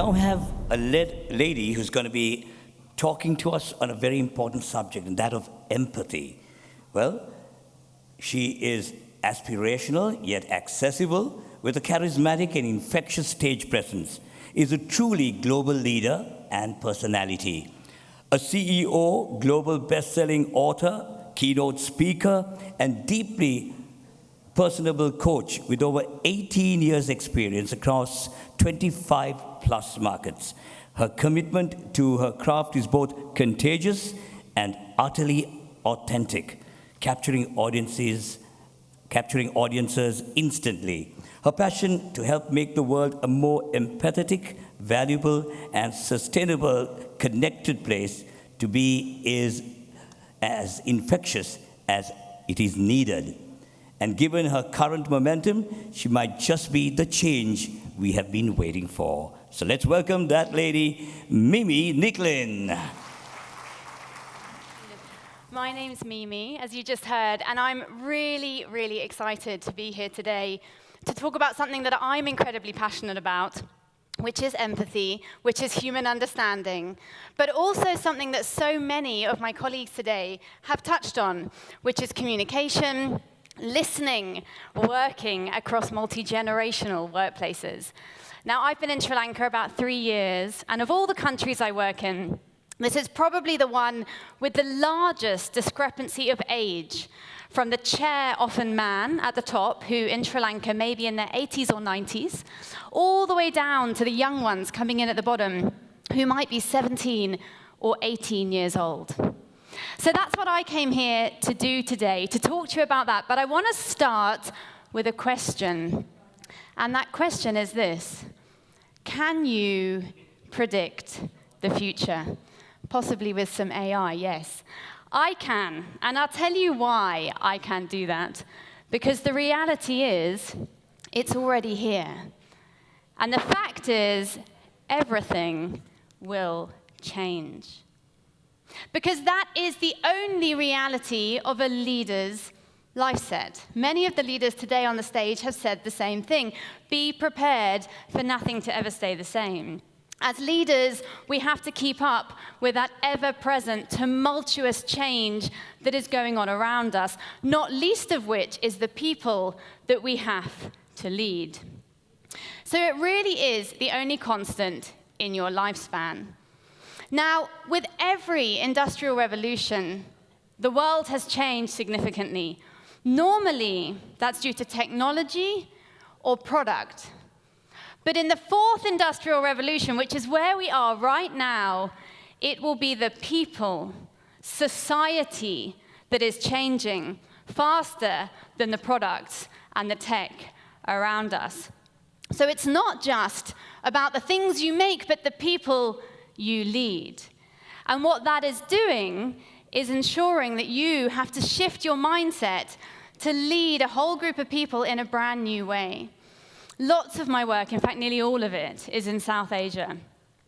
now have a lady who's going to be talking to us on a very important subject, and that of empathy. Well, she is aspirational yet accessible, with a charismatic and infectious stage presence, is a truly global leader and personality. A CEO, global best-selling author, keynote speaker, and deeply personable coach with over 18 years experience across 25 plus markets. Her commitment to her craft is both contagious and utterly authentic, capturing audiences instantly. Her passion to help make the world a more empathetic, valuable, and sustainable connected place to be is as infectious as it is needed. And given her current momentum, she might just be the change we have been waiting for. So let's welcome that lady, Mimi Nicklin. My name's Mimi, as you just heard, and I'm really, really excited to be here today to talk about something that I'm incredibly passionate about, which is empathy, which is human understanding, but also something that so many of my colleagues today have touched on, which is communication, listening, working across multi-generational workplaces. Now, I've been in Sri Lanka about 3 years, and of all the countries I work in, this is probably the one with the largest discrepancy of age, from the chair-often man at the top, who in Sri Lanka may be in their 80s or 90s, all the way down to the young ones coming in at the bottom, who might be 17 or 18 years old. So that's what I came here to do today, to talk to you about that. But I want to start with a question. And that question is this: can you predict the future? Possibly with some AI, yes. I can, and I'll tell you why I can do that. Because the reality is, it's already here. And the fact is, everything will change. Because that is the only reality of a leader's life set. Many of the leaders today on the stage have said the same thing. Be prepared for nothing to ever stay the same. As leaders, we have to keep up with that ever-present, tumultuous change that is going on around us, not least of which is the people that we have to lead. So it really is the only constant in your lifespan. Now, with every industrial revolution, the world has changed significantly. Normally, that's due to technology or product. But in the fourth industrial revolution, which is where we are right now, it will be the people, society, that is changing faster than the products and the tech around us. So it's not just about the things you make, but the people you lead. And what that is doing is ensuring that you have to shift your mindset to lead a whole group of people in a brand new way. Lots of my work, in fact, nearly all of it, is in South Asia.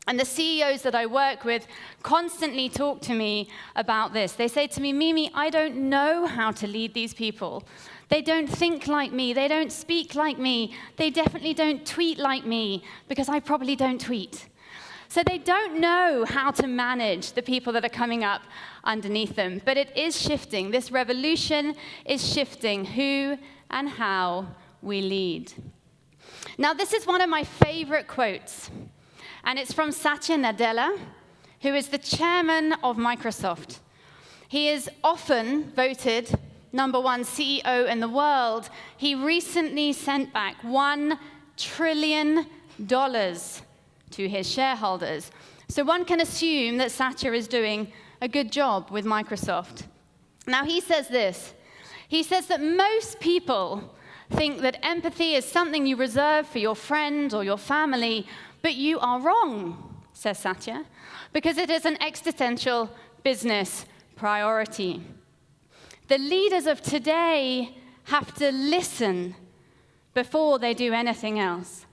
And the CEOs that I work with constantly talk to me about this. They say to me, Mimi, I don't know how to lead these people. They don't think like me. They don't speak like me. They definitely don't tweet like me, because I probably don't tweet. So they don't know how to manage the people that are coming up underneath them. But it is shifting. This revolution is shifting who and how we lead. Now, this is one of my favorite quotes, and it's from Satya Nadella, who is the chairman of Microsoft. He is often voted #1 CEO in the world. He recently sent back $1 trillion to his shareholders. So one can assume that Satya is doing a good job with Microsoft. Now, he says this. He says that most people think that empathy is something you reserve for your friend or your family, but you are wrong, says Satya, because it is an existential business priority. The leaders of today have to listen before they do anything else.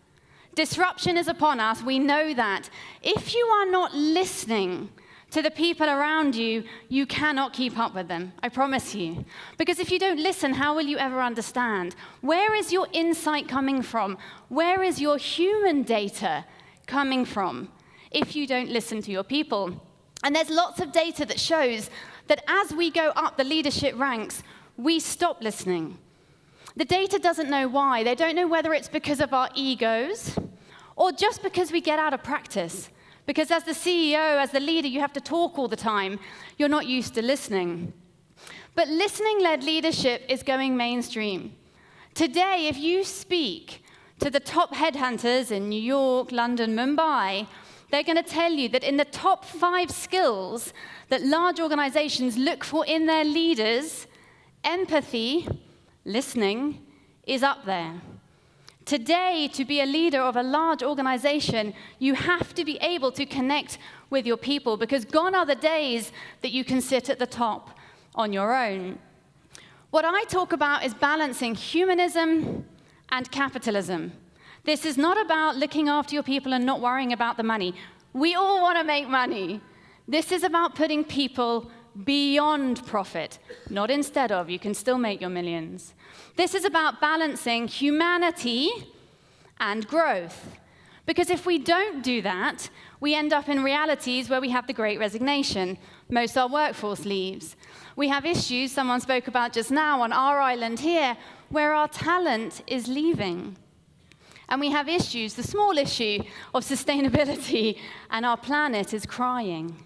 Disruption is upon us, we know that. If you are not listening to the people around you, you cannot keep up with them, I promise you. Because if you don't listen, how will you ever understand? Where is your insight coming from? Where is your human data coming from if you don't listen to your people? And there's lots of data that shows that as we go up the leadership ranks, we stop listening. The data doesn't know why. They don't know whether it's because of our egos or just because we get out of practice. Because as the CEO, as the leader, you have to talk all the time. You're not used to listening. But listening-led leadership is going mainstream. Today, if you speak to the top headhunters in New York, London, Mumbai, they're going to tell you that in the top 5 skills that large organizations look for in their leaders, empathy, listening, is up there. Today, to be a leader of a large organization, you have to be able to connect with your people, because gone are the days that you can sit at the top on your own. What I talk about is balancing humanism and capitalism. This is not about looking after your people and not worrying about the money. We all want to make money. This is about putting people beyond profit, not instead of. You can still make your millions. This is about balancing humanity and growth. Because if we don't do that, we end up in realities where we have the Great Resignation. Most of our workforce leaves. We have issues someone spoke about just now on our island here, where our talent is leaving. And we have issues, the small issue of sustainability, and our planet is crying.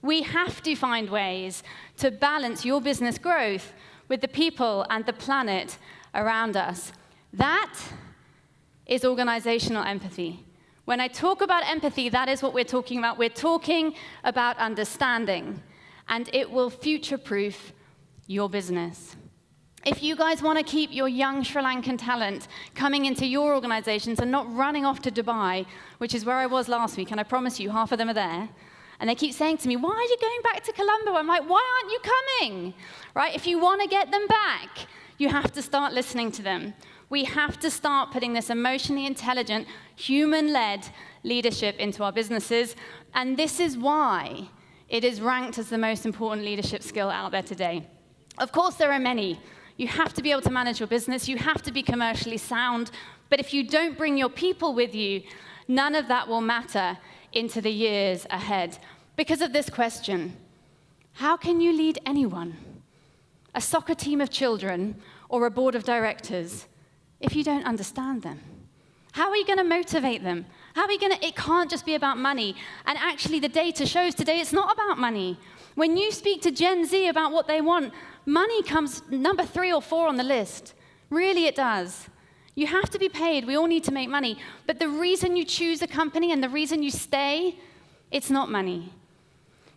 We have to find ways to balance your business growth with the people and the planet around us. That is organizational empathy. When I talk about empathy, that is what we're talking about. We're talking about understanding, and it will future-proof your business. If you guys want to keep your young Sri Lankan talent coming into your organizations and not running off to Dubai, which is where I was last week, and I promise you, half of them are there, and they keep saying to me, why are you going back to Colombo? I'm like, why aren't you coming? Right? If you want to get them back, you have to start listening to them. We have to start putting this emotionally intelligent, human-led leadership into our businesses, and this is why it is ranked as the most important leadership skill out there today. Of course, there are many. You have to be able to manage your business. You have to be commercially sound. But if you don't bring your people with you, none of that will matter into the years ahead. Because of this question, how can you lead anyone, a soccer team of children or a board of directors, if you don't understand them? How are you going to motivate them? How are you going to? It can't just be about money. And actually, the data shows today it's not about money. When you speak to Gen Z about what they want, money comes number 3 or 4 on the list. Really, it does. You have to be paid. We all need to make money. But the reason you choose a company and the reason you stay, it's not money.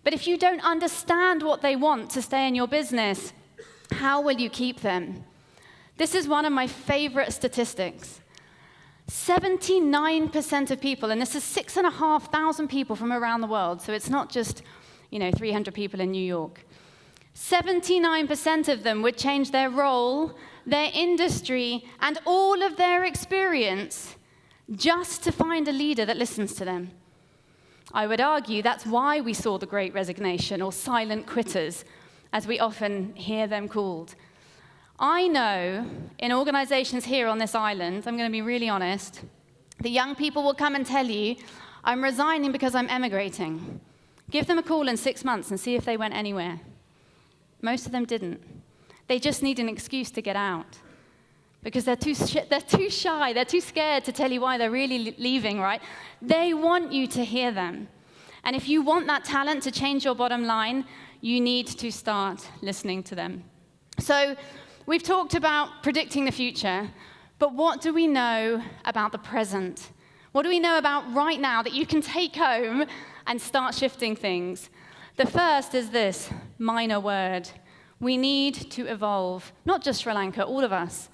But if you don't understand what they want to stay in your business, how will you keep them? This is one of my favorite statistics. 79% of people, and this is 6,500 people from around the world, so it's not just 300 people in New York. 79% of them would change their role, their industry, and all of their experience just to find a leader that listens to them. I would argue that's why we saw the Great Resignation, or silent quitters, as we often hear them called. I know in organizations here on this island, I'm going to be really honest, the young people will come and tell you, I'm resigning because I'm emigrating. Give them a call in 6 months and see if they went anywhere. Most of them didn't. They just need an excuse to get out because they're too shy, they're too scared to tell you why they're really leaving, right? They want you to hear them. And if you want that talent to change your bottom line, you need to start listening to them. So we've talked about predicting the future, but what do we know about the present? What do we know about right now that you can take home and start shifting things? The first is this minor word. We need to evolve, not just Sri Lanka, all of us.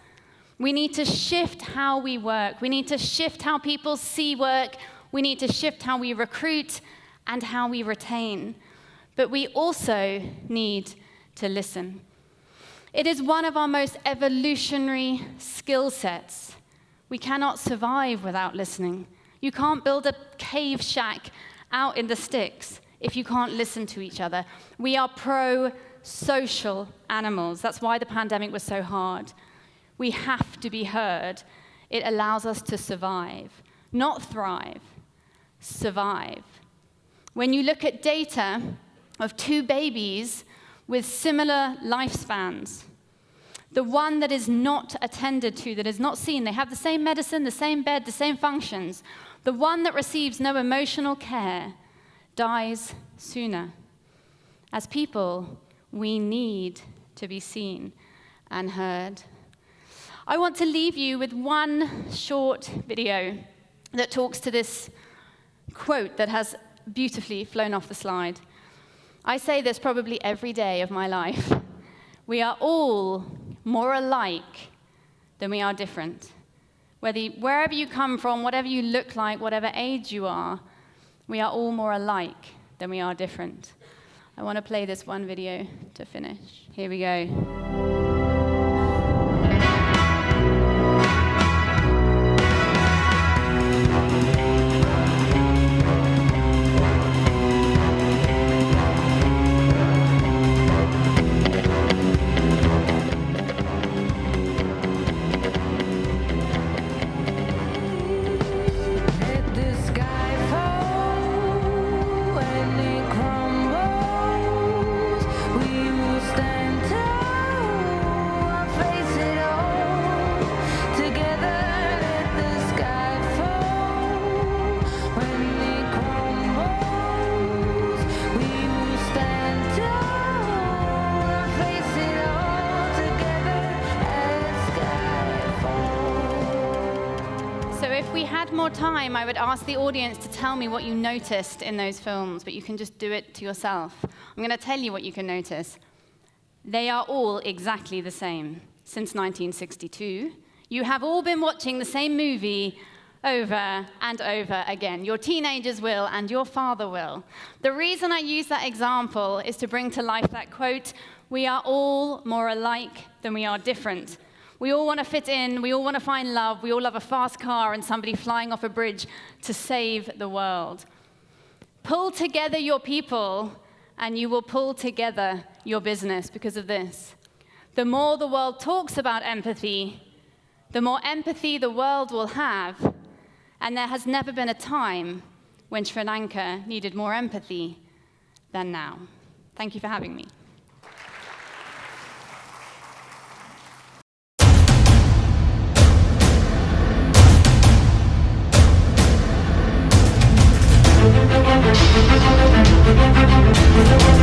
We need to shift how we work. We need to shift how people see work. We need to shift how we recruit and how we retain. But we also need to listen. It is one of our most evolutionary skill sets. We cannot survive without listening. You can't build a cave shack out in the sticks if you can't listen to each other. We are pro-social animals. That's why the pandemic was so hard. We have to be heard. It allows us to survive, not thrive. survive. When you look at data of two babies with similar lifespans, the one that is not attended to, that is not seen, they have the same medicine, the same bed, the same functions, the one that receives no emotional care dies sooner. As people, we need to be seen and heard. I want to leave you with one short video that talks to this quote that has beautifully flown off the slide. I say this probably every day of my life. We are all more alike than we are different. Wherever you come from, whatever you look like, whatever age you are, we are all more alike than we are different. I want to play this one video to finish. Here we go. If we had more time, I would ask the audience to tell me what you noticed in those films, but you can just do it to yourself. I'm going to tell you what you can notice. They are all exactly the same. Since 1962, you have all been watching the same movie over and over again. Your teenagers will, and your father will. The reason I use that example is to bring to life that quote, "We are all more alike than we are different." We all want to fit in, we all want to find love, we all love a fast car and somebody flying off a bridge to save the world. Pull together your people, and you will pull together your business because of this. The more the world talks about empathy, the more empathy the world will have, and there has never been a time when Sri Lanka needed more empathy than now. Thank you for having me. Thank you.